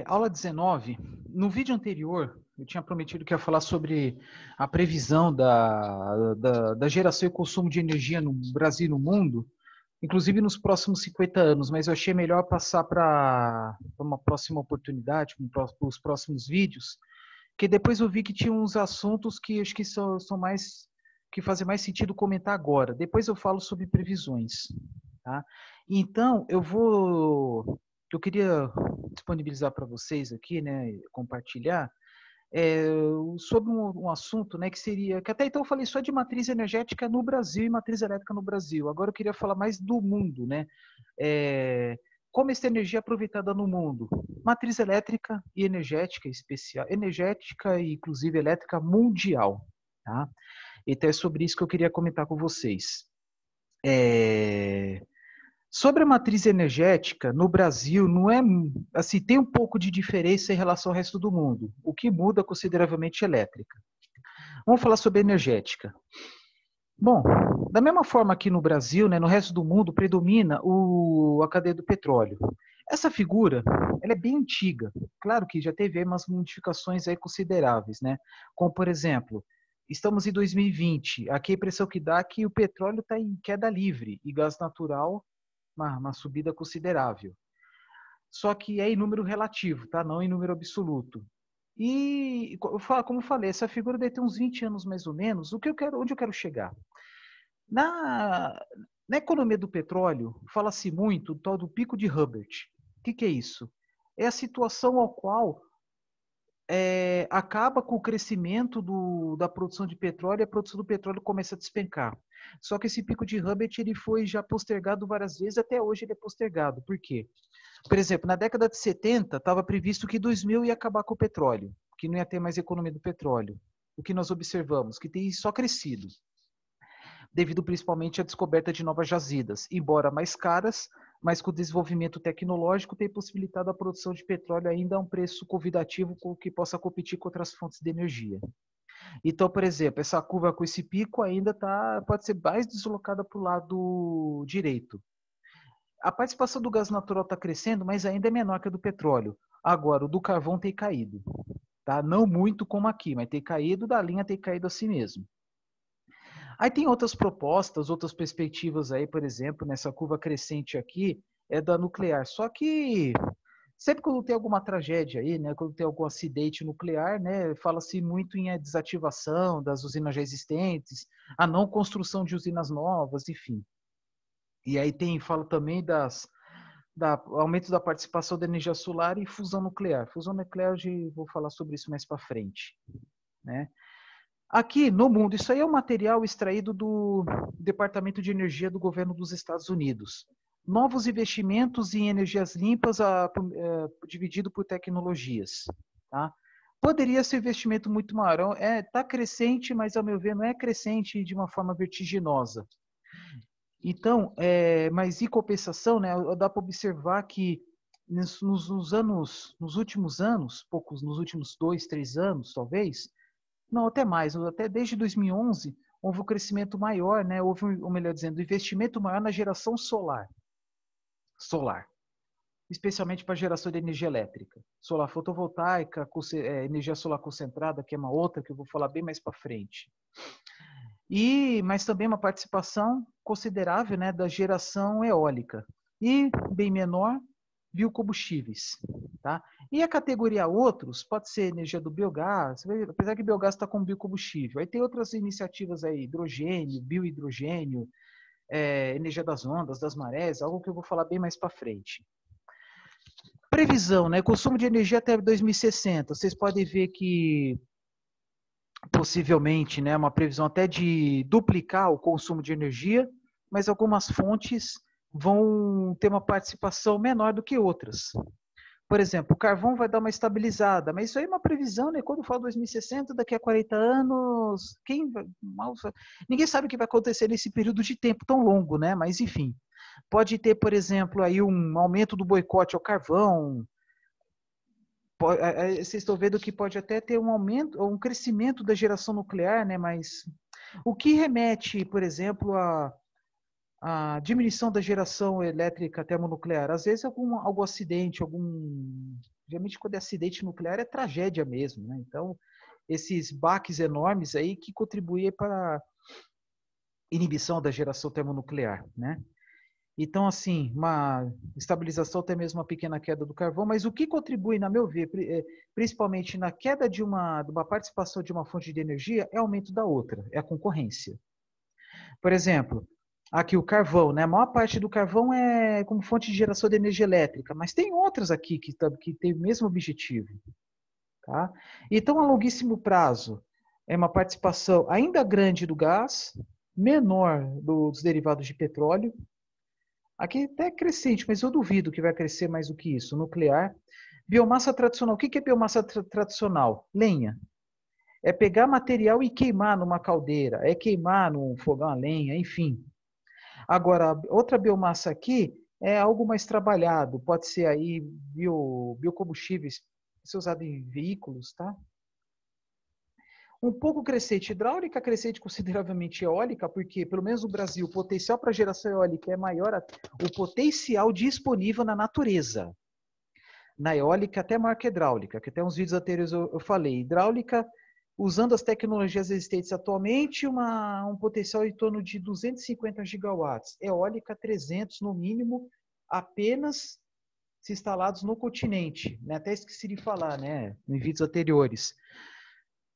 Aula 19. No vídeo anterior, eu tinha prometido que ia falar sobre a previsão da geração e consumo de energia no Brasil e no mundo, inclusive nos próximos 50 anos, mas eu achei melhor passar para uma próxima oportunidade, para os próximos vídeos, porque depois eu vi que tinha uns assuntos que acho que são mais, que fazem mais sentido comentar agora. Depois eu falo sobre previsões, tá? Então, eu queria disponibilizar para vocês aqui, né, compartilhar, é, sobre um assunto, né, que seria, que até então eu falei só de matriz energética no Brasil e matriz elétrica no Brasil. Agora eu queria falar mais do mundo, né? É, como essa energia é aproveitada no mundo? Matriz elétrica e energética especial, energética e inclusive elétrica mundial, tá? Então é sobre isso que eu queria comentar com vocês. É, Sobre a matriz energética, no Brasil, não é assim, tem um pouco de diferença em relação ao resto do mundo, o que muda consideravelmente a elétrica. Vamos falar sobre a energética. Bom, da mesma forma aqui no Brasil, né, no resto do mundo, predomina a cadeia do petróleo. Essa figura, ela é bem antiga. Claro que já teve aí umas modificações aí consideráveis, né? Como, por exemplo, estamos em 2020, aqui a impressão que dá é que o petróleo está em queda livre e gás natural uma subida considerável. Só que é em número relativo, tá? Não em número absoluto. E, como eu falei, essa figura deve ter uns 20 anos mais ou menos. Onde eu quero chegar? Na, na economia do petróleo, fala-se muito do tal do pico de Hubbert. O que é isso? É a situação ao qual acaba com o crescimento da produção de petróleo e a produção do petróleo começa a despencar. Só que esse pico de Hubbert ele foi já postergado várias vezes, até hoje ele é postergado. Por quê? Por exemplo, na década de 70 estava previsto que 2000 ia acabar com o petróleo, que não ia ter mais economia do petróleo. O que nós observamos? Que tem só crescido, devido principalmente à descoberta de novas jazidas, embora mais caras, mas com o desenvolvimento tecnológico tem possibilitado a produção de petróleo ainda a um preço convidativo com que possa competir com outras fontes de energia. Então, por exemplo, essa curva com esse pico ainda pode ser mais deslocada para o lado direito. A participação do gás natural está crescendo, mas ainda é menor que a do petróleo. Agora, o do carvão tem caído. Tá? Não muito como aqui, mas tem caído, da linha tem caído assim mesmo. Aí tem outras propostas, outras perspectivas aí, por exemplo, nessa curva crescente aqui, é da nuclear. Só que sempre quando tem alguma tragédia aí, né, quando tem algum acidente nuclear, né, fala-se muito em desativação das usinas já existentes, a não construção de usinas novas, enfim. E aí fala também aumento da participação da energia solar e fusão nuclear. Fusão nuclear, eu vou falar sobre isso mais para frente, né? Aqui no mundo, isso aí é um material extraído do Departamento de Energia do Governo dos Estados Unidos. Novos investimentos em energias limpas dividido por tecnologias. Tá? Poderia ser um investimento muito maior. Está crescente, mas, ao meu ver, não é crescente de uma forma vertiginosa. Então, mas em compensação, né, dá para observar que nos últimos anos, nos últimos 2, 3 anos, talvez, não, até mais, até desde 2011, houve um crescimento maior, né? Houve, ou melhor dizendo, um investimento maior na geração solar, especialmente para geração de energia elétrica. Solar fotovoltaica, energia solar concentrada, que é uma outra que eu vou falar bem mais para frente. Mas também uma participação considerável, né, da geração eólica. E, bem menor, biocombustíveis. Tá? E a categoria outros, pode ser energia do biogás, apesar que biogás está como biocombustível. Aí tem outras iniciativas aí, hidrogênio, biohidrogênio, energia das ondas, das marés, algo que eu vou falar bem mais para frente. Previsão, né? Consumo de energia até 2060. Vocês podem ver que possivelmente, né, uma previsão até de duplicar o consumo de energia, mas algumas fontes vão ter uma participação menor do que outras. Por exemplo, o carvão vai dar uma estabilizada, mas isso aí é uma previsão, né? Quando eu falo 2060, daqui a 40 anos, ninguém sabe o que vai acontecer nesse período de tempo tão longo, né? Mas enfim, pode ter, por exemplo, aí um aumento do boicote ao carvão. Vocês estão vendo que pode até ter um aumento ou um crescimento da geração nuclear, né? Mas o que remete, por exemplo, a diminuição da geração elétrica termonuclear? Às vezes algum acidente, Geralmente, quando é acidente nuclear, é tragédia mesmo, né? Então, esses baques enormes aí que contribuem para a inibição da geração termonuclear, né? Então, assim, uma estabilização, até mesmo uma pequena queda do carvão, mas o que contribui, na meu ver, principalmente na queda de uma participação de uma fonte de energia, é o aumento da outra, é a concorrência. Por exemplo, aqui o carvão, né? A maior parte do carvão é como fonte de geração de energia elétrica, mas tem outras aqui que têm o mesmo objetivo, tá? Então, a longuíssimo prazo, é uma participação ainda grande do gás, menor dos derivados de petróleo. Aqui até é crescente, mas eu duvido que vai crescer mais do que isso. Nuclear. Biomassa tradicional. O que é biomassa tradicional? Lenha. É pegar material e queimar numa caldeira, é queimar num fogão a lenha, enfim. Agora, outra biomassa aqui é algo mais trabalhado, pode ser aí biocombustíveis, ser usado em veículos, tá? Um pouco crescente hidráulica, crescente consideravelmente eólica, porque, pelo menos no Brasil, o potencial para geração eólica é maior, o potencial disponível na natureza. Na eólica, até maior que hidráulica, que até uns vídeos anteriores eu falei. Hidráulica, usando as tecnologias existentes atualmente, um potencial em torno de 250 gigawatts. Eólica, 300 no mínimo, apenas se instalados no continente. Né? Até esqueci de falar, né? Em vídeos anteriores.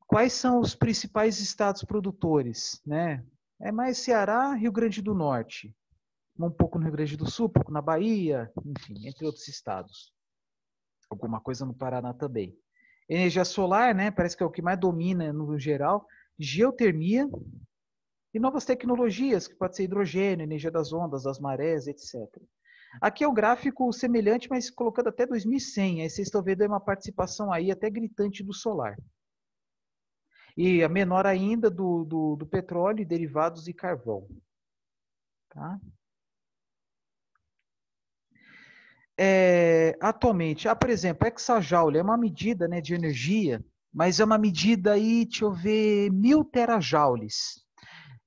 Quais são os principais estados produtores? Né? É mais Ceará, Rio Grande do Norte. Um pouco no Rio Grande do Sul, um pouco na Bahia, enfim, entre outros estados. Alguma coisa no Paraná também. Energia solar, né? Parece que é o que mais domina no geral. Geotermia e novas tecnologias, que pode ser hidrogênio, energia das ondas, das marés, etc. Aqui é um gráfico semelhante, mas colocando até 2100. Aí vocês estão vendo uma participação aí até gritante do solar. E a menor ainda do petróleo, derivados e carvão. Tá? Atualmente, por exemplo, exajoule é uma medida, né, de energia, mas é uma medida aí, deixa eu ver, 1000 terajoules.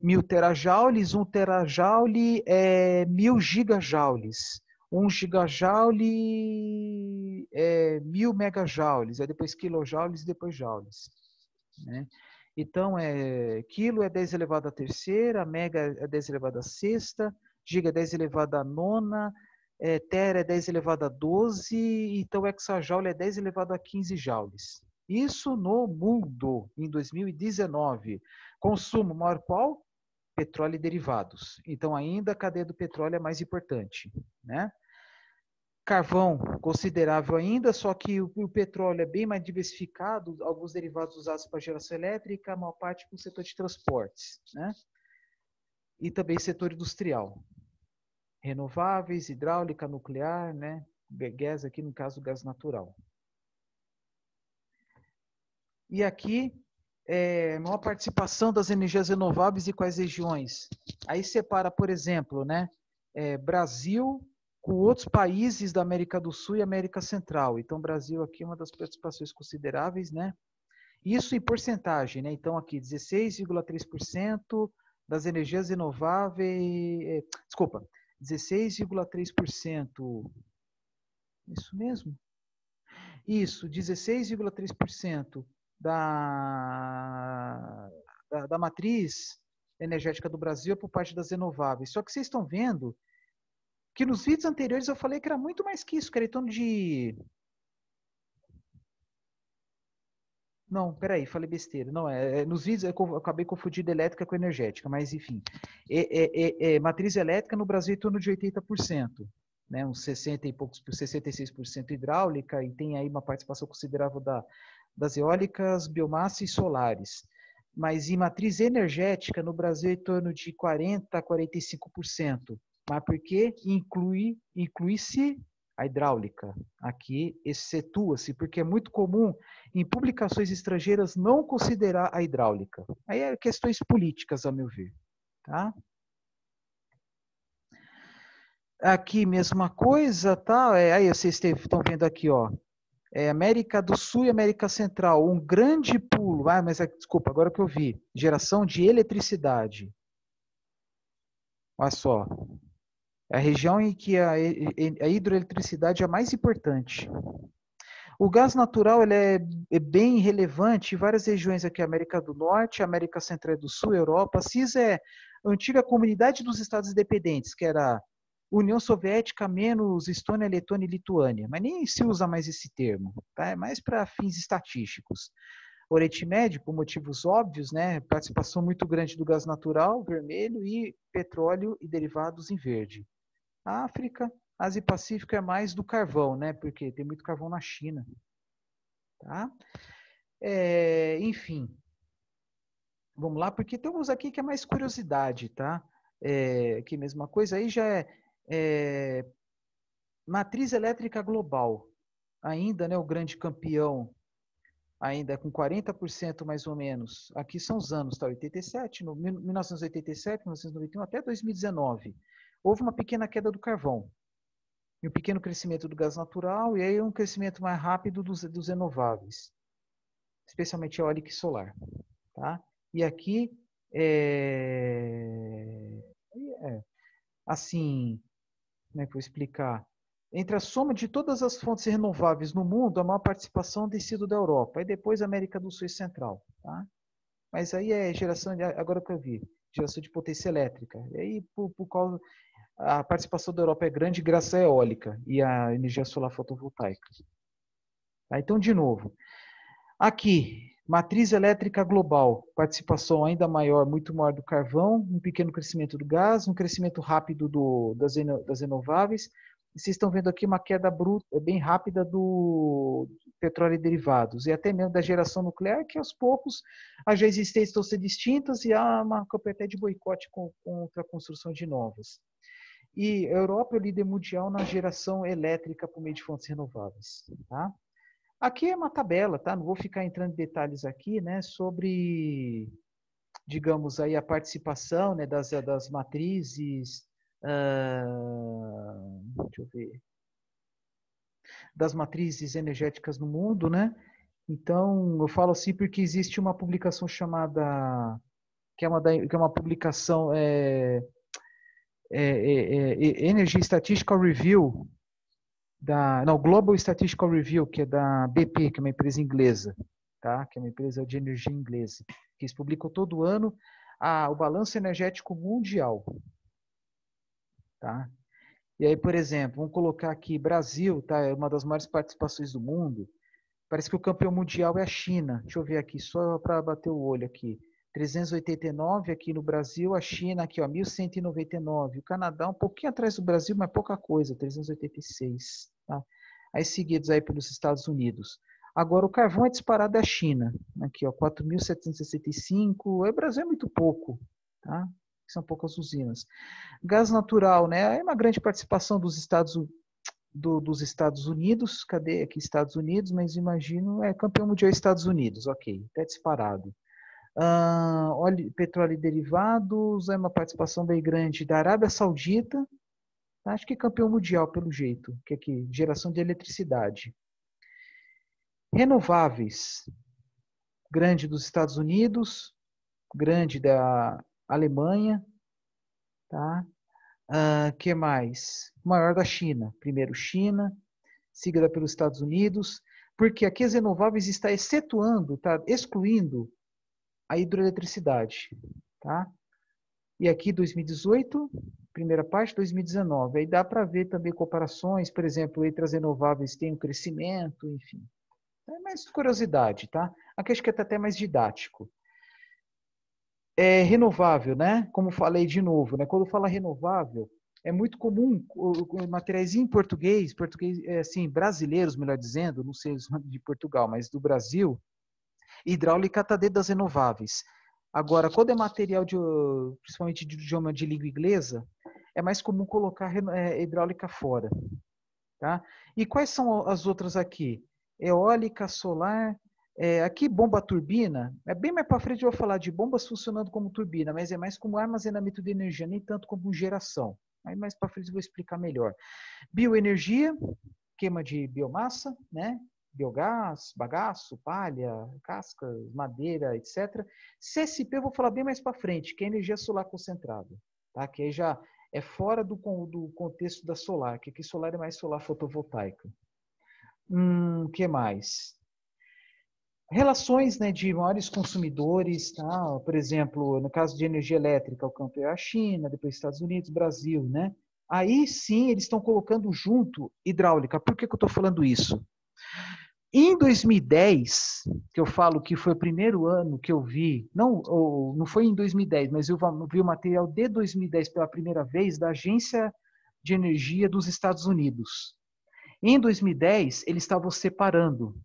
1000 terajoules, 1 terajoule é 1000 gigajoules. 1 gigajoule é 1000 megajoules, aí depois quilojoules e depois joules. Né? Então, quilo é 10 elevado à terceira, mega é 10 elevado à sexta, giga é 10 elevado à nona, tera é 10 elevado a 12, então hexajoule é 10 elevado a 15 joules. Isso no mundo, em 2019. Consumo maior qual? Petróleo e derivados. Então, ainda a cadeia do petróleo é mais importante. Né? Carvão, considerável ainda, só que o petróleo é bem mais diversificado, alguns derivados usados para geração elétrica, a maior parte para o setor de transportes. Né? E também setor industrial. Renováveis, hidráulica, nuclear, né? Gás aqui, no caso, gás natural. E aqui, maior participação das energias renováveis e quais regiões. Aí separa, por exemplo, né? Brasil com outros países da América do Sul e América Central. Então, Brasil aqui é uma das participações consideráveis, né? Isso em porcentagem, né? Então, aqui, 16,3% das energias renováveis... Desculpa, 16,3%. Isso mesmo? Isso, 16,3% da matriz energética do Brasil é por parte das renováveis. Só que vocês estão vendo que nos vídeos anteriores eu falei que era muito mais que isso, que era em torno de... Não, peraí, falei besteira. Não, nos vídeos eu acabei confundindo elétrica com energética, mas enfim. Matriz elétrica no Brasil é em torno de 80%, né? Uns 60 e poucos, 66% hidráulica, e tem aí uma participação considerável das eólicas, biomassa e solares. Mas em matriz energética, no Brasil é em torno de 40% a 45%. Mas porque inclui-se a hidráulica. Aqui excetua-se, porque é muito comum em publicações estrangeiras não considerar a hidráulica. Aí é questões políticas, a meu ver. Tá? Aqui, mesma coisa, tá? Aí vocês estão vendo aqui, ó. América do Sul e América Central, um grande pulo. Mas desculpa, agora que eu vi. Geração de eletricidade. Olha só. É a região em que a hidroeletricidade é a mais importante. O gás natural ele é bem relevante em várias regiões aqui, América do Norte, América Central e do Sul, Europa. A CIS é a antiga Comunidade dos Estados Independentes, que era União Soviética menos Estônia, Letônia e Lituânia. Mas nem se usa mais esse termo, tá? É mais para fins estatísticos. Oriente Médio, por motivos óbvios, né? Participação muito grande do gás natural, vermelho, e petróleo e derivados em verde. A África, Ásia e Pacífico é mais do carvão, né? Porque tem muito carvão na China. Tá? Enfim, vamos lá, porque temos aqui que é mais curiosidade, tá? Que mesma coisa, aí já é matriz elétrica global. Ainda, né, o grande campeão, ainda com 40% mais ou menos. Aqui são os anos, tá? 87, no 1987, 1991 até 2019. Houve uma pequena queda do carvão. E um pequeno crescimento do gás natural, e aí um crescimento mais rápido dos renováveis, especialmente eólica e solar. Tá? E aqui, assim, como é que eu vou explicar? Entre a soma de todas as fontes renováveis no mundo, a maior participação tem sido da Europa, e depois América do Sul e Central. Tá? Mas aí é geração, agora que eu vi, geração de potência elétrica. E aí, por causa, a participação da Europa é grande graças à eólica e à energia solar fotovoltaica. Tá? Então, de novo, aqui, matriz elétrica global, participação ainda maior, muito maior do carvão, um pequeno crescimento do gás, um crescimento rápido das renováveis. E vocês estão vendo aqui uma queda bruta, bem rápida do petróleo e derivados, e até mesmo da geração nuclear, que aos poucos as já existentes estão sendo extintas e há uma campanha até de boicote contra a construção de novas. E a Europa é o líder mundial na geração elétrica por meio de fontes renováveis. Tá? Aqui é uma tabela, tá? Não vou ficar entrando em detalhes aqui, né? Sobre, digamos aí, a participação, né, das matrizes, deixa eu ver, das matrizes energéticas no mundo, né? Então, eu falo assim porque existe uma publicação chamada, que é uma publicação, Energy Statistical Review, Global Statistical Review, que é da BP, que é uma empresa inglesa, tá? Que é uma empresa de energia inglesa, que eles publicam todo ano o balanço energético mundial. Tá? E aí, por exemplo, vamos colocar aqui Brasil, tá? É uma das maiores participações do mundo. Parece que o campeão mundial é a China. Deixa eu ver aqui, só para bater o olho aqui. 389 aqui no Brasil, a China aqui, ó, 1199. O Canadá um pouquinho atrás do Brasil, mas pouca coisa, 386. Tá? Aí seguidos aí pelos Estados Unidos. Agora o carvão é disparado da China. Aqui, ó, 4.765. O Brasil é muito pouco, tá? São poucas usinas. Gás natural, né? É uma grande participação dos Estados Unidos. Cadê aqui Estados Unidos? Mas imagino, campeão mundial Estados Unidos, ok, até disparado. Óleo, petróleo e derivados, é uma participação bem grande da Arábia Saudita, acho que é campeão mundial pelo jeito, que aqui, geração de eletricidade. Renováveis, grande dos Estados Unidos, grande da Alemanha, tá? Que mais? Maior da China, primeiro China, seguida pelos Estados Unidos, porque aqui as renováveis está excetuando, está excluindo a hidroeletricidade, tá? E aqui 2018, primeira parte, 2019. Aí dá para ver também comparações, por exemplo, entre as renováveis tem um crescimento, enfim. É mais curiosidade, tá? Aqui acho que é até mais didático. É renovável, né? Como falei de novo, né? Quando fala renovável, é muito comum materiais em português, assim, brasileiros, melhor dizendo, não sei de Portugal, mas do Brasil, hidráulica está dentro das renováveis. Agora, quando é material principalmente de idioma de língua inglesa, é mais comum colocar hidráulica fora. Tá? E quais são as outras aqui? Eólica, solar, aqui bomba turbina, bem mais para frente eu vou falar de bombas funcionando como turbina, mas é mais como armazenamento de energia, nem tanto como geração. Aí mais para frente eu vou explicar melhor. Bioenergia, queima de biomassa, né? Biogás, bagaço, palha, cascas, madeira, etc. CSP eu vou falar bem mais para frente, que é energia solar concentrada, tá? Que aí já é fora do contexto da solar, que aqui solar é mais solar fotovoltaica. que mais? Relações, né, de maiores consumidores, tá? Por exemplo, no caso de energia elétrica, o campo é a China, depois Estados Unidos, Brasil, né? Aí sim eles estão colocando junto hidráulica. Por que que eu estou falando isso? Em 2010, que eu falo que foi o primeiro ano que eu vi, não foi em 2010, mas eu vi o material de 2010 pela primeira vez da Agência de Energia dos Estados Unidos. Em 2010, eles estavam separando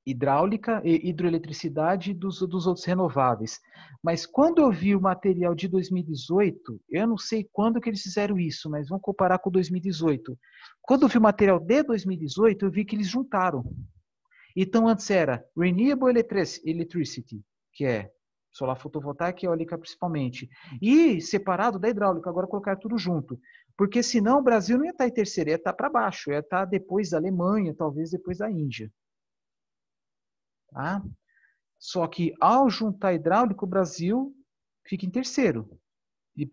hidráulica e hidroeletricidade dos outros renováveis. Mas quando eu vi o material de 2018, eu não sei quando que eles fizeram isso, mas vamos comparar com 2018. Quando eu vi o material de 2018, eu vi que eles juntaram. Então, antes era Renewable Electricity, que é solar fotovoltaica e eólica principalmente. E separado da hidráulica, agora colocar tudo junto. Porque senão o Brasil não ia estar em terceiro, ia estar para baixo, ia estar depois da Alemanha, talvez depois da Índia. Tá? Só que ao juntar hidráulico, o Brasil fica em terceiro de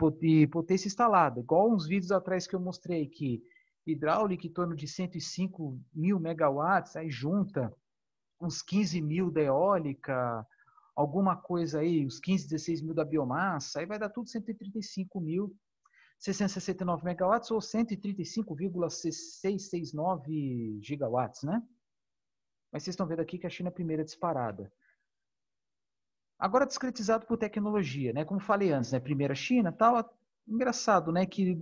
potência instalada. Igual uns vídeos atrás que eu mostrei que hidráulica em torno de 105 mil megawatts, aí junta uns 15 mil da eólica, alguma coisa aí, uns 15, 16 mil da biomassa, aí vai dar tudo 135.669 megawatts ou 135,669 gigawatts, né? Mas vocês estão vendo aqui que a China é a primeira disparada. Agora discretizado por tecnologia, né? Como falei antes, né? Primeiro a China, tal. Engraçado, né? Que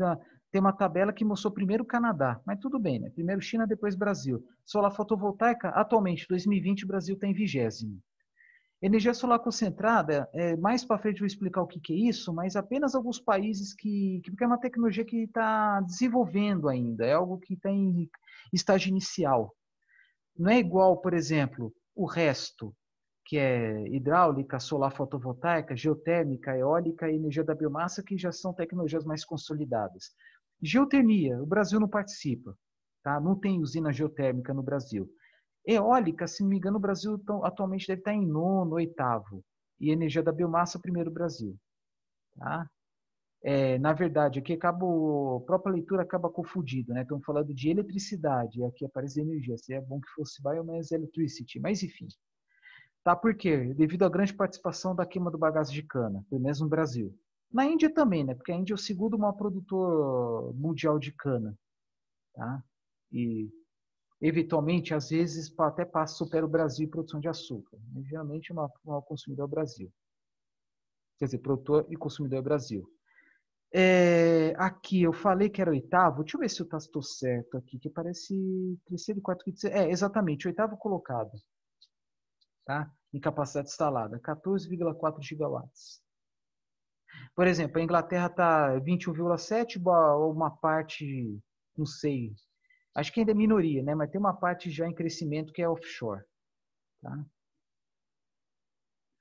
tem uma tabela que mostrou primeiro o Canadá, mas tudo bem, né? Primeiro China, depois Brasil. Solar fotovoltaica, atualmente, 2020, o Brasil está em 20º. Energia solar concentrada, mais para frente eu vou explicar o que é isso, mas apenas alguns países porque é uma tecnologia que está desenvolvendo ainda, é algo que está em estágio inicial. Não é igual, por exemplo, o resto, que é hidráulica, solar fotovoltaica, geotérmica, eólica e energia da biomassa, que já são tecnologias mais consolidadas. Geotermia, o Brasil não participa, tá? Não tem usina geotérmica no Brasil. Eólica, se não me engano, o Brasil atualmente deve estar em 9º, 8º. E energia da biomassa, primeiro Brasil. Tá? Na verdade, aqui a própria leitura acaba confundida, né? Estamos falando de eletricidade, e aqui aparece energia. Seria bom que fosse biomass electricity, mas enfim. Tá? Por quê? Devido à grande participação da queima do bagaço de cana, pelo menos no Brasil. Na Índia também, né? Porque a Índia é o segundo maior produtor mundial de cana. Tá? E, eventualmente, às vezes, até supera o Brasil em produção de açúcar. Mas, geralmente, o maior consumidor é o Brasil. Quer dizer, produtor e consumidor é o Brasil. Aqui, eu falei que era oitavo. Deixa eu ver se eu estou certo aqui, que parece terceiro e quarto. Exatamente, oitavo colocado. Tá? Em capacidade instalada, 14,4 gigawatts. Por exemplo, a Inglaterra está 21,7, uma parte, não sei, acho que ainda é minoria, né? Mas tem uma parte já em crescimento que é offshore. Tá?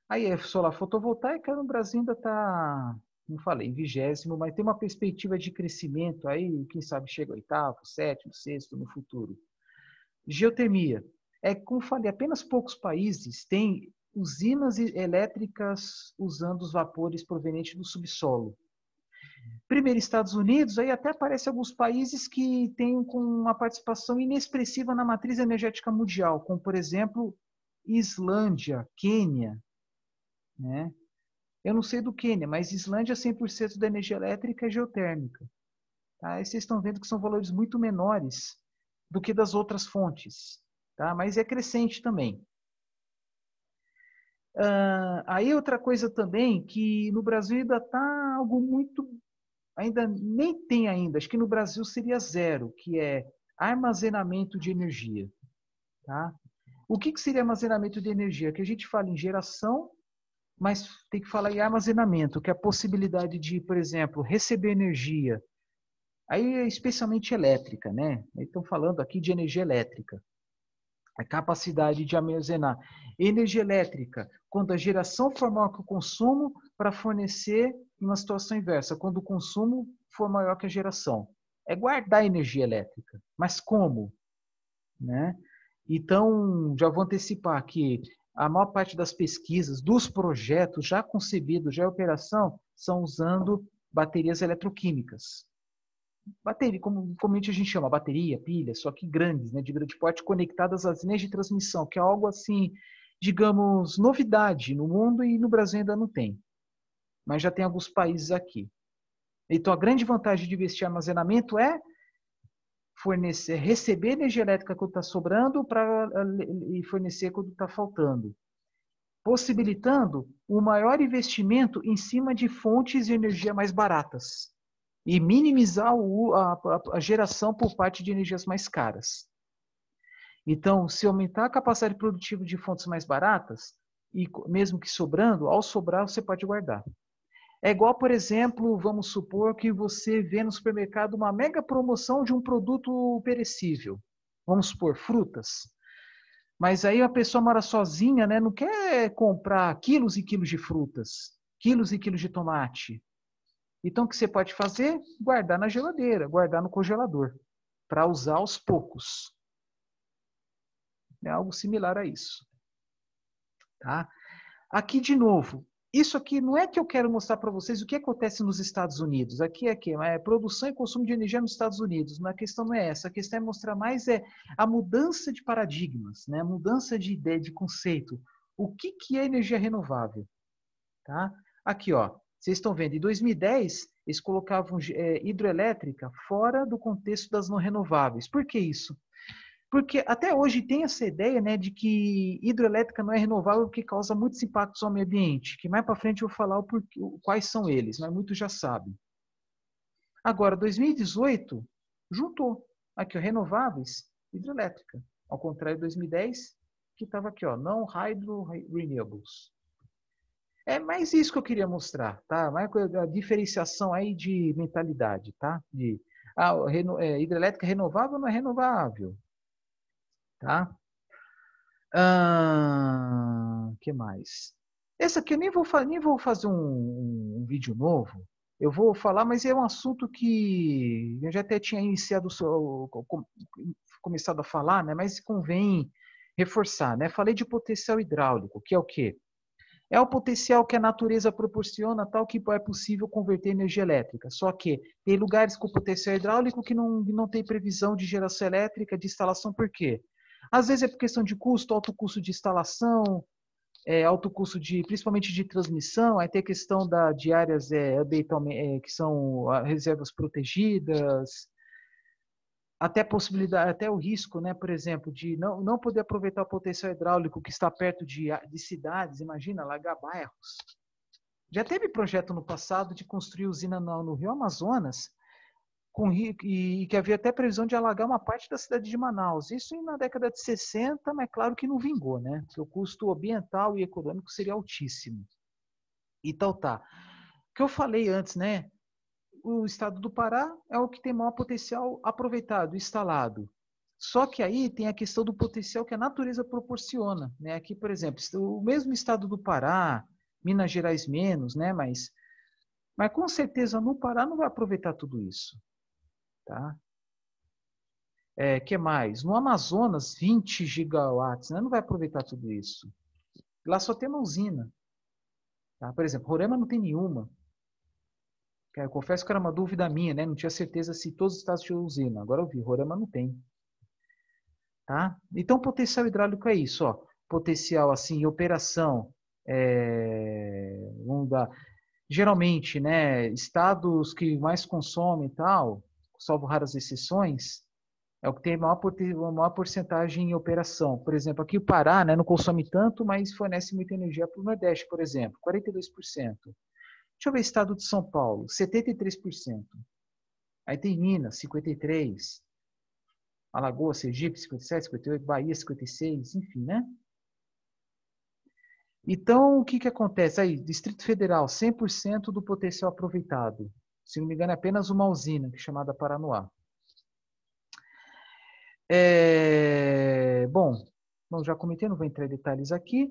Aí é solar fotovoltaica, no Brasil ainda está, como falei, em 20º, mas tem uma perspectiva de crescimento aí, quem sabe chega ao oitavo, sétimo, sexto no futuro. Geotermia. Como falei, apenas poucos países têm usinas elétricas usando os vapores provenientes do subsolo. Primeiro, Estados Unidos, aí até aparecem alguns países que têm com uma participação inexpressiva na matriz energética mundial, como, por exemplo, Islândia, Quênia. Né? Eu não sei do Quênia, mas Islândia, 100% da energia elétrica é geotérmica. Tá? Aí vocês estão vendo que são valores muito menores do que das outras fontes. Tá? Mas é crescente também. Aí outra coisa também, que no Brasil ainda está algo muito... Ainda nem tem ainda, acho que no Brasil seria zero, que é armazenamento de energia. Tá? O que seria armazenamento de energia? Que a gente fala em geração, mas tem que falar em armazenamento, que é a possibilidade de, por exemplo, receber energia. Aí é especialmente elétrica, né? Estão falando aqui de energia elétrica. A capacidade de armazenar energia elétrica quando a geração for maior que o consumo para fornecer em uma situação inversa, quando o consumo for maior que a geração. É guardar energia elétrica. Mas como? Né? Então, já vou antecipar que a maior parte das pesquisas, dos projetos já concebidos, já em operação, são usando baterias eletroquímicas. bateria, como comumente a gente chama, bateria, pilha, só que grandes, né, de grande porte, conectadas às linhas de transmissão, que é algo assim, digamos, novidade no mundo e no Brasil ainda não tem, mas já tem alguns países aqui. Então, a grande vantagem de investir em armazenamento é fornecer, receber energia elétrica quando está sobrando e fornecer quando está faltando, possibilitando o maior investimento em cima de fontes de energia mais baratas e minimizar a geração por parte de energias mais caras. Então, se aumentar a capacidade produtiva de fontes mais baratas, e mesmo que sobrando, ao sobrar você pode guardar. É igual, por exemplo, vamos supor que você vê no supermercado uma mega promoção de um produto perecível. Vamos supor, frutas. Mas aí a pessoa mora sozinha, né? Não quer comprar quilos e quilos de frutas, quilos e quilos de tomate. Então, o que você pode fazer? Guardar na geladeira, guardar no congelador, para usar aos poucos. É algo similar a isso. Tá? Aqui, de novo, isso aqui não é que eu quero mostrar para vocês o que acontece nos Estados Unidos. Aqui é produção e consumo de energia nos Estados Unidos. Mas a questão não é essa. A questão é mostrar mais a mudança de paradigmas, né? A mudança de ideia, de conceito. O que é energia renovável? Tá? Aqui, ó, vocês estão vendo, em 2010, eles colocavam hidroelétrica fora do contexto das não renováveis. Por que isso? Porque até hoje tem essa ideia, né, de que hidrelétrica não é renovável porque causa muitos impactos ao meio ambiente, que mais para frente eu vou falar quais são eles, mas muitos já sabem. Agora, 2018, juntou aqui, ó, renováveis, hidrelétrica, ao contrário de 2010, que estava aqui, ó, não hydro renewables. É mais isso que eu queria mostrar, tá? Mais a diferenciação aí de mentalidade, tá? Hidrelétrica renovável não é renovável, tá? Que mais? Esse aqui eu nem vou fazer um vídeo novo. Eu vou falar, mas é um assunto que eu já até tinha começado a falar, né? Mas convém reforçar, né? Falei de potencial hidráulico, que é o quê? É o potencial que a natureza proporciona, tal que é possível converter em energia elétrica. Só que tem lugares com potencial hidráulico que não tem previsão de geração elétrica, de instalação, por quê? Às vezes é por questão de custo, alto custo de instalação, alto custo principalmente de transmissão, aí tem a questão de áreas que são reservas protegidas, até possibilidade, até o risco, né, por exemplo, de não poder aproveitar o potencial hidráulico que está perto de cidades, imagina, alagar bairros. Já teve projeto no passado de construir usina no Rio Amazonas, e que havia até previsão de alagar uma parte da cidade de Manaus. Isso na década de 60, mas claro que não vingou, né? Porque o custo ambiental e econômico seria altíssimo. E tal, tá. O que eu falei antes, né? O estado do Pará é o que tem maior potencial aproveitado, instalado. Só que aí tem a questão do potencial que a natureza proporciona, né? Aqui, por exemplo, o mesmo estado do Pará, Minas Gerais menos, né? Mas com certeza no Pará não vai aproveitar tudo isso, tá? Que mais? No Amazonas, 20 gigawatts, né? Não vai aproveitar tudo isso. Lá só tem uma usina. Tá? Por exemplo, Roraima não tem nenhuma. Eu confesso que era uma dúvida minha, né? Não tinha certeza se todos os estados tinham usina. Agora eu vi, Roraima não tem. Tá? Então, potencial hidráulico é isso, ó. Potencial, assim, operação. Vamos dar, geralmente, né? Estados que mais consomem e tal, salvo raras exceções, é o que tem maior porcentagem em operação. Por exemplo, aqui o Pará, né, não consome tanto, mas fornece muita energia para o Nordeste, por exemplo, 42%. Deixa eu ver o estado de São Paulo, 73%. Aí tem Minas, 53%. Alagoas, Sergipe, 57%, 58%. Bahia, 56%, enfim, né? Então, o que acontece? Aí, Distrito Federal, 100% do potencial aproveitado. Se não me engano, é apenas uma usina, que é chamada Paranoá. Bom, já comentei, não vou entrar em detalhes aqui.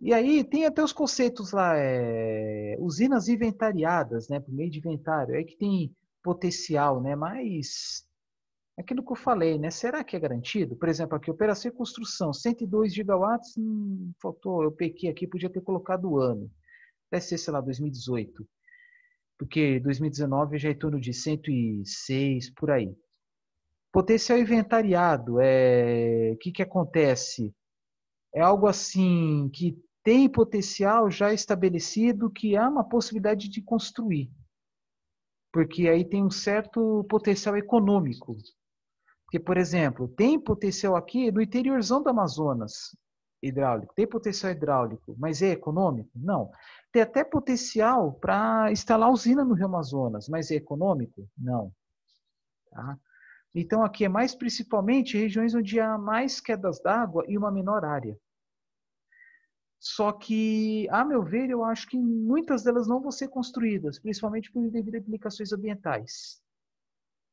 E aí tem até os conceitos lá, usinas inventariadas, né, por meio de inventário, é que tem potencial, né, mas aquilo que eu falei, né, será que é garantido? Por exemplo, aqui, operação e construção, 102 gigawatts, faltou, eu pequei aqui, podia ter colocado o ano, deve ser, sei lá, 2018. porque 2019 já é em torno de 106, por aí. Potencial inventariado, o que acontece? É algo assim que tem potencial já estabelecido que há uma possibilidade de construir, porque aí tem um certo potencial econômico. Porque, por exemplo, tem potencial aqui no interiorzão do Amazonas hidráulico, tem potencial hidráulico, mas é econômico? Não. Tem até potencial para instalar usina no Rio Amazonas, mas é econômico? Não. Tá? Então, aqui é mais principalmente regiões onde há mais quedas d'água e uma menor área. Só que, a meu ver, eu acho que muitas delas não vão ser construídas, principalmente por devido a implicações ambientais.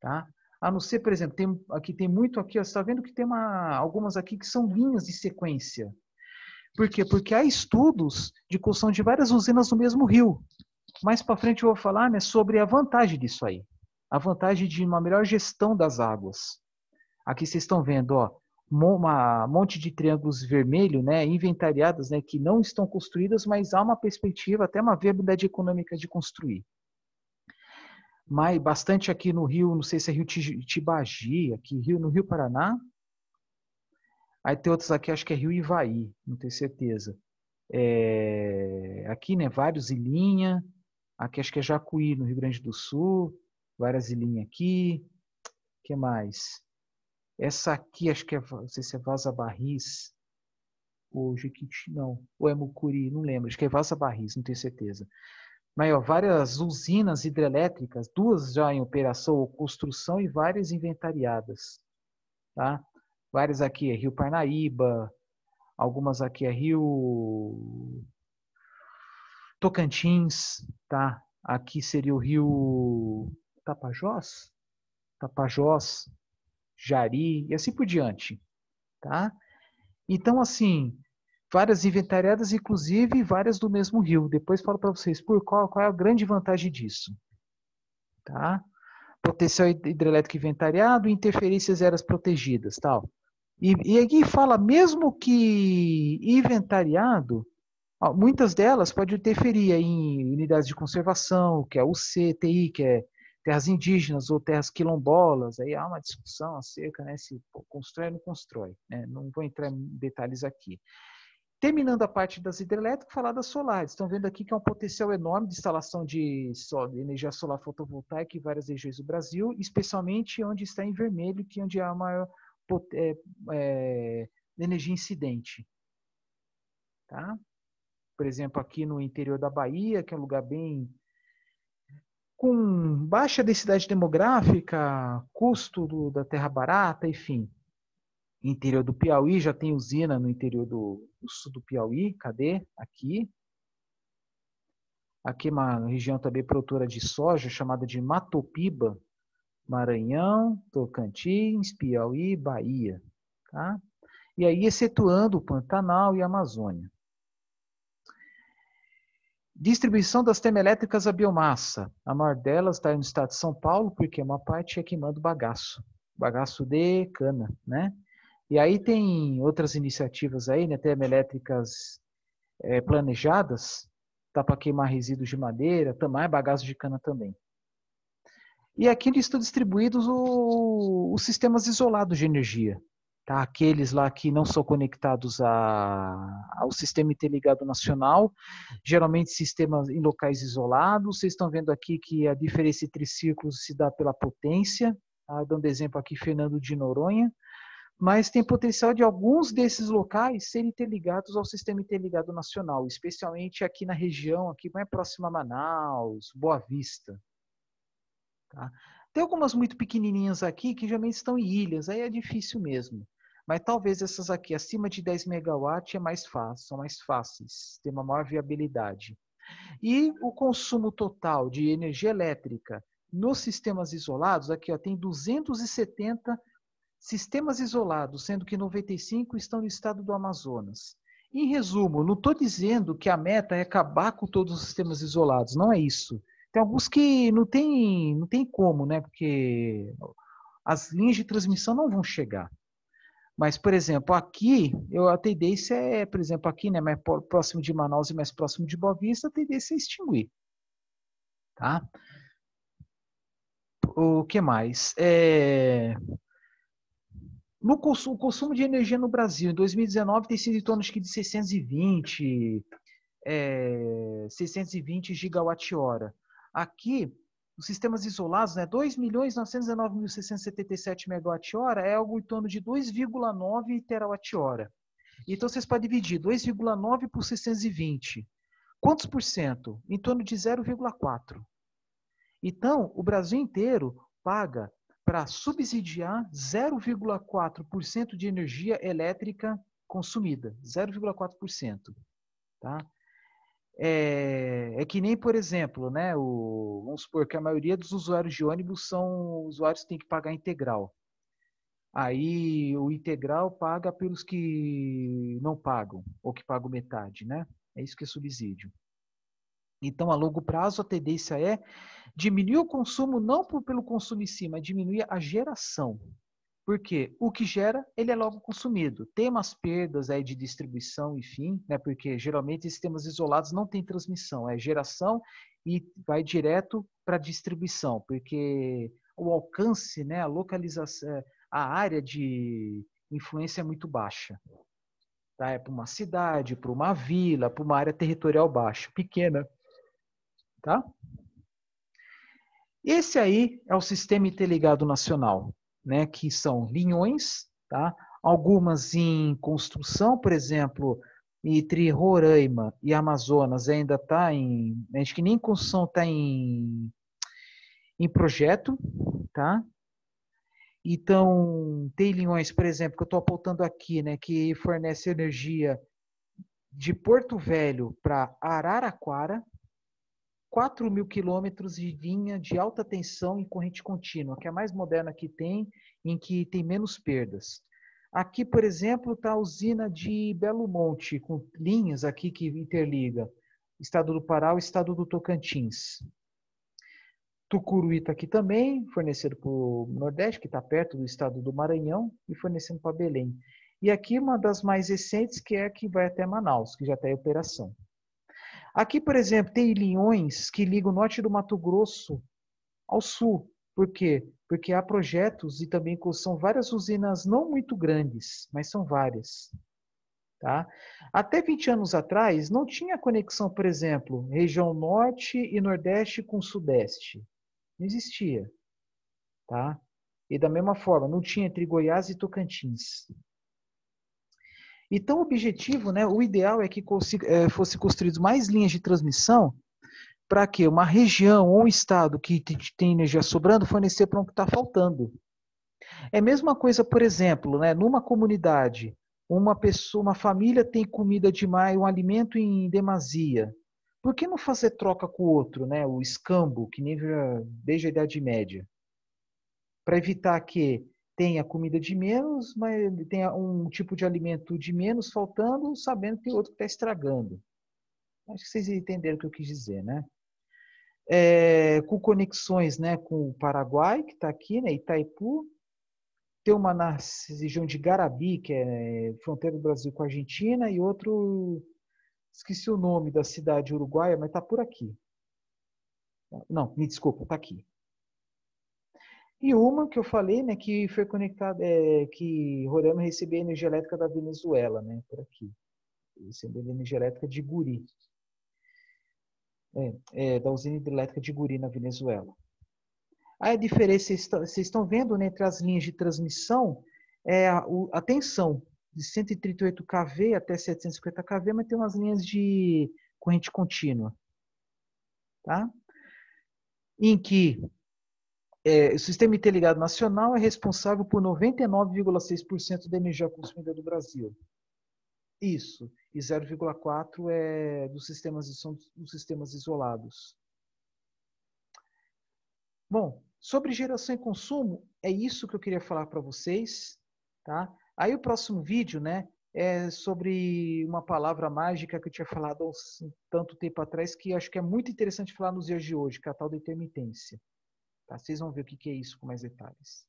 Tá? A não ser, por exemplo, tem muito aqui, ó, você está vendo que tem algumas aqui que são linhas de sequência. Por quê? Porque há estudos de construção de várias usinas no mesmo rio. Mais para frente eu vou falar, né, sobre a vantagem disso aí. A vantagem de uma melhor gestão das águas. Aqui vocês estão vendo, ó, um monte de triângulos vermelhos, né, inventariados, né, que não estão construídas, mas há uma perspectiva, até uma viabilidade econômica de construir. Mas bastante aqui no Rio, não sei se é Rio Tibagi, aqui no Rio Paraná. Aí tem outros aqui, acho que é Rio Ivaí, não tenho certeza. Aqui, né, vários ilhinha. Aqui acho que é Jacuí, no Rio Grande do Sul. Várias ilhinhas aqui. O que mais? Essa aqui, acho que é, não sei se é Vaza Barris, ou Jequiti, não. Ou é Mucuri, não lembro. Acho que é Vaza Barris, não tenho certeza. Mas, ó, várias usinas hidrelétricas, 2 já em operação ou construção e várias inventariadas. Tá? Várias aqui é Rio Parnaíba, algumas aqui é Rio Tocantins, tá? Aqui seria o Rio Tapajós, Tapajós, Jari e assim por diante, tá? Então, assim, várias inventariadas, inclusive várias do mesmo rio. Depois falo para vocês por qual é a grande vantagem disso, tá? Potencial hidrelétrico inventariado, interferências aéreas protegidas, tal. E aqui fala, mesmo que inventariado, muitas delas podem interferir em unidades de conservação, que é o CTI, que é terras indígenas ou terras quilombolas. Aí há uma discussão acerca, né, se constrói ou não constrói. Né? Não vou entrar em detalhes aqui. Terminando a parte das hidrelétricas, falar das solares. Estão vendo aqui que é um potencial enorme de instalação de energia solar fotovoltaica em várias regiões do Brasil, especialmente onde está em vermelho, que é onde há maior energia incidente. Tá? Por exemplo, aqui no interior da Bahia, que é um lugar bem com baixa densidade demográfica, custo da terra barata, enfim. Interior do Piauí, já tem usina no interior do sul do Piauí. Cadê? Aqui. Aqui é uma região também produtora de soja, chamada de Matopiba, Maranhão, Tocantins, Piauí, Bahia. Tá? E aí, excetuando o Pantanal e a Amazônia. Distribuição das termoelétricas a biomassa. A maior delas está no estado de São Paulo, porque uma parte é queimando bagaço de cana, né? E aí tem outras iniciativas aí, né? Termoelétricas planejadas, tá para queimar resíduos de madeira, também bagaço de cana também. E aqui estão distribuídos os sistemas isolados de energia. Tá? Aqueles lá que não são conectados ao sistema interligado nacional, geralmente sistemas em locais isolados. Vocês estão vendo aqui que a diferença entre círculos se dá pela potência. Tá? Dando exemplo aqui, Fernando de Noronha. Mas tem potencial de alguns desses locais serem interligados ao sistema interligado nacional, especialmente aqui na região, aqui mais próxima a Manaus, Boa Vista. Tá? Tem algumas muito pequenininhas aqui que geralmente estão em ilhas, aí é difícil mesmo. Mas talvez essas aqui, acima de 10 megawatts, são mais fáceis, tem uma maior viabilidade. E o consumo total de energia elétrica nos sistemas isolados, aqui ó, tem 270 sistemas isolados, sendo que 95 estão no estado do Amazonas. Em resumo, não estou dizendo que a meta é acabar com todos os sistemas isolados, não é isso. Tem alguns que não tem como, né? Porque as linhas de transmissão não vão chegar. Mas, por exemplo, aqui, a tendência é, por exemplo, aqui, né, mais próximo de Manaus e mais próximo de Boa Vista, a tendência é extinguir. tá? O que mais? No consumo, o consumo de energia no Brasil, em 2019, tem sido em torno acho que de 620 gigawatt-hora. Aqui, os sistemas isolados, né, 2.919.677 megawatt-hora é algo em torno de 2,9 terawatt-hora. Então, vocês podem dividir 2,9 por 620. Quantos por cento? Em torno de 0,4. Então, o Brasil inteiro paga para subsidiar 0,4% de energia elétrica consumida. 0,4%. Tá? Que nem, por exemplo, né, vamos supor que a maioria dos usuários de ônibus são usuários que têm que pagar integral. Aí o integral paga pelos que não pagam, ou que pagam metade, né? É isso que é subsídio. Então, a longo prazo, a tendência é diminuir o consumo, não pelo consumo em si, mas diminuir a geração. Porque o que gera, ele é logo consumido. Tem umas perdas aí de distribuição, enfim, né? Porque geralmente sistemas isolados não têm transmissão, é geração e vai direto para distribuição, porque o alcance, né, a localização, a área de influência é muito baixa. Tá? É para uma cidade, para uma vila, para uma área territorial baixa, pequena. Tá? Esse aí é o Sistema Interligado Nacional, né, que são linhões, tá? Algumas em construção, por exemplo, entre Roraima e Amazonas ainda está acho que nem em construção está em projeto, tá? Então, tem linhões, por exemplo, que eu estou apontando aqui, né, que fornece energia de Porto Velho para Araraquara, 4.000 quilômetros de linha de alta tensão em corrente contínua, que é a mais moderna que tem, em que tem menos perdas. Aqui, por exemplo, está a usina de Belo Monte, com linhas aqui que interliga estado do Pará e o estado do Tocantins. Tucuruí está aqui também, fornecido para o Nordeste, que está perto do estado do Maranhão, e fornecendo para Belém. E aqui uma das mais recentes, que é a que vai até Manaus, que já está em operação. Aqui, por exemplo, tem linhões que ligam o norte do Mato Grosso ao sul. Por quê? Porque há projetos e também são várias usinas não muito grandes, mas são várias. Tá? Até 20 anos atrás, não tinha conexão, por exemplo, região norte e nordeste com sudeste. Não existia. Tá? E da mesma forma, não tinha entre Goiás e Tocantins. Então, o objetivo, né, o ideal é que fosse construído mais linhas de transmissão para que uma região ou um estado que tem energia sobrando fornecer para o que está faltando. É a mesma coisa, por exemplo, né, numa comunidade, uma família tem comida demais, um alimento em demasia. Por que não fazer troca com o outro, né, o escambo, que nem desde a Idade Média? Para evitar que tenha comida de menos, mas tenha um tipo de alimento de menos faltando, sabendo que tem outro que está estragando. Acho que vocês entenderam o que eu quis dizer, né? Com conexões, né, com o Paraguai, que está aqui, né, Itaipu. Tem uma na região de Garabi, que é fronteira do Brasil com a Argentina, e outro, esqueci o nome da cidade uruguaia, mas está por aqui. Não, me desculpa, está aqui. E uma que eu falei, né, que foi conectada, que Roraima recebia energia elétrica da Venezuela, né, por aqui. Recebeu energia elétrica de Guri. Da usina hidrelétrica de Guri, na Venezuela. Aí a diferença, vocês estão vendo, né, entre as linhas de transmissão, a tensão, de 138 kV até 750 kV, mas tem umas linhas de corrente contínua. Tá? Em que o Sistema Interligado Nacional é responsável por 99,6% da energia consumida do Brasil. Isso. E 0,4% são dos sistemas isolados. Bom, sobre geração e consumo, é isso que eu queria falar para vocês. Tá? Aí o próximo vídeo, né, é sobre uma palavra mágica que eu tinha falado há tanto tempo atrás, que acho que é muito interessante falar nos dias de hoje, que é a tal da intermitência. Tá? Vocês vão ver o que é isso com mais detalhes.